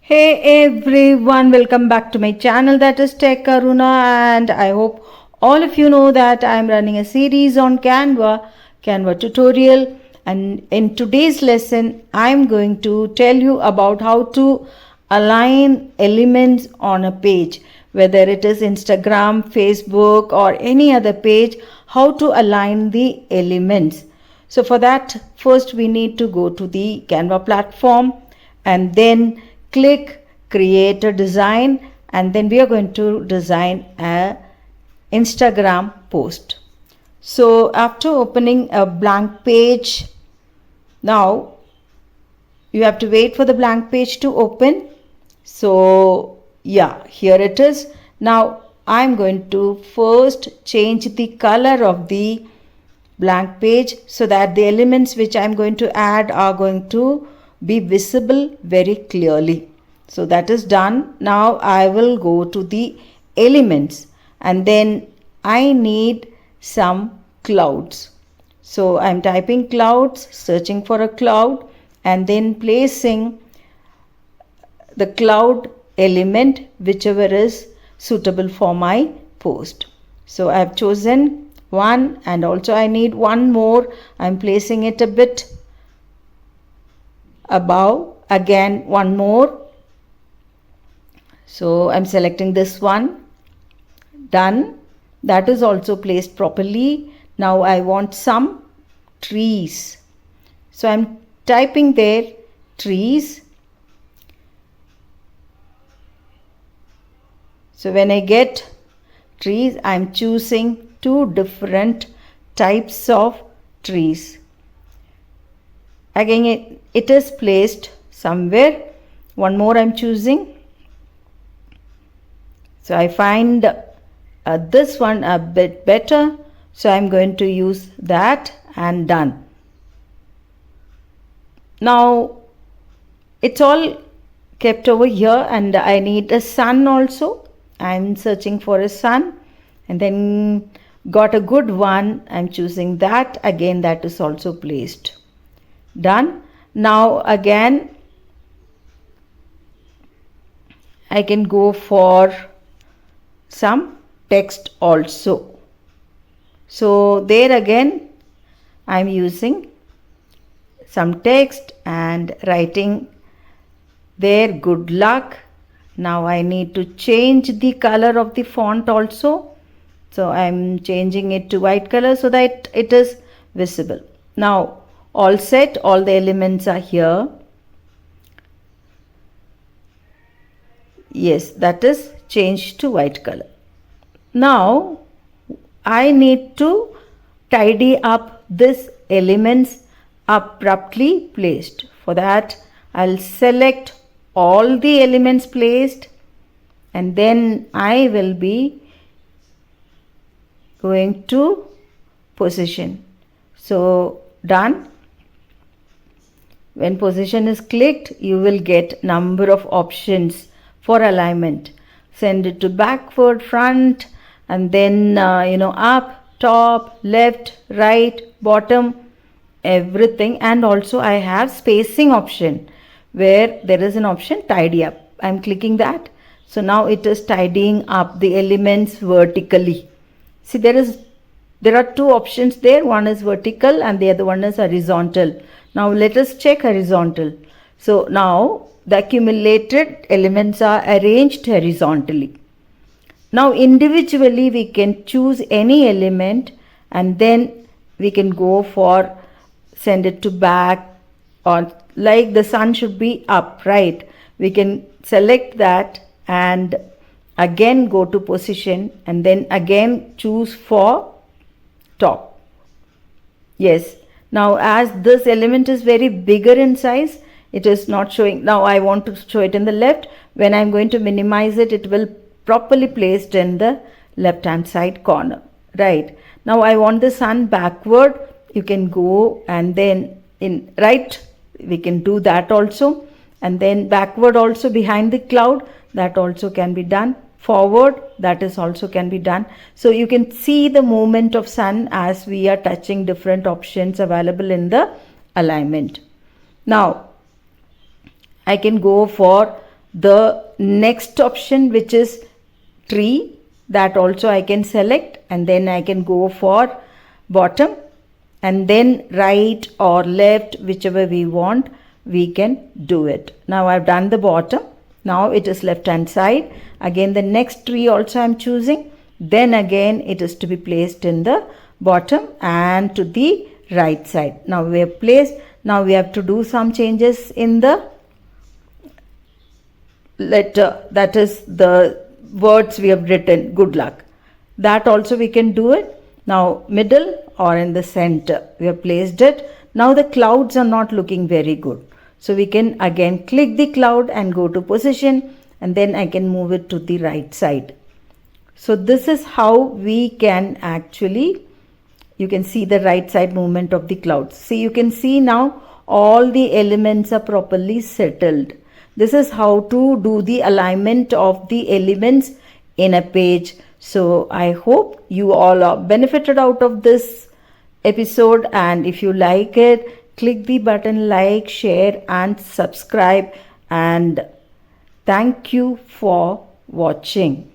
Hey everyone, welcome back to my channel, that is Techaruna, and I hope all of you know that I am running a series on Canva tutorial, and in today's lesson I am going to tell you about how to align elements on a page, whether it is Instagram, Facebook or any other page, how to align the elements. So for that, first we need to go to the Canva platform and then click create a design, and then we are going to design a Instagram post. So after opening a blank page, now you have to wait for the blank page to open. So yeah, here it is. Now I'm going to first change the color of the blank page so that the elements which I'm going to add are going to be visible very clearly. So that is done. Now I will go to the elements, and then I need some clouds. So I'm typing clouds, searching for a cloud, and then placing the cloud element whichever is suitable for my post. So I've chosen one, and also I need one more. I'm placing it a bit above, again one more. So I'm selecting this one. Done. That is also placed properly. Now I want some trees. So I'm typing there trees. So when I get trees, I'm choosing two different types of trees. Again, it is placed somewhere. One more I'm choosing. So I find this one a bit better. So I'm going to use that, and done. Now it's all kept over here, and I need a sun also. I'm searching for a sun, and then got a good one. I'm choosing that. Again, that is also placed. Done. Now again I can go for some text also. So there again I'm using some text and writing there good luck. Now I need to change the color of the font also. So I'm changing it to white color so that it is visible. Now all set, all the elements are here. Yes, that is changed to white color. Now I need to tidy up this elements abruptly placed. For that I'll select all the elements placed, and then I will be going to position. So done. When position is clicked, you will get number of options for alignment. Send it to backward, front, and then up, top, left, right, bottom, everything. And also I have spacing option where there is an option tidy up. I'm clicking that. So now it is tidying up the elements vertically. See, there are two options there. One is vertical and the other one is horizontal. Now let us check horizontal. So now the accumulated elements are arranged horizontally. Now individually we can choose any element, and then we can go for send it to back, or like the sun should be up, right? We can select that and again go to position, and then again choose for top. Yes. Now as this element is very bigger in size, it is not showing. Now I want to show it in the left. When I'm going to minimize it, it will properly placed in the left hand side corner, right? Now I want the sun backward. You can go, and then in right we can do that also, and then backward also behind the cloud, that also can be done. Forward, that is also can be done. So you can see the movement of sun as we are touching different options available in the alignment. Now I can go for The next option, which is tree, that also I can select, and then I can go for bottom, and then right or left, whichever we want, we can do it. Now I've done the bottom. Now it is left hand side. Again the next tree also I'm choosing. Then again it is to be placed in the bottom and to the right side. Now we have placed. Now we have to do some changes in the letter, that is the words we have written, good luck. That also we can do it. Now middle or in the center we have placed it. Now the clouds are not looking very good, so we can again click the cloud and go to position, and then I can move it to the right side. So this is how we can actually, you can see the right side movement of the clouds. See, you can see now all the elements are properly settled. This is how to do the alignment of the elements in a page. So I hope you all are benefited out of this episode, and if you like it, click the button like, share and subscribe, and thank you for watching.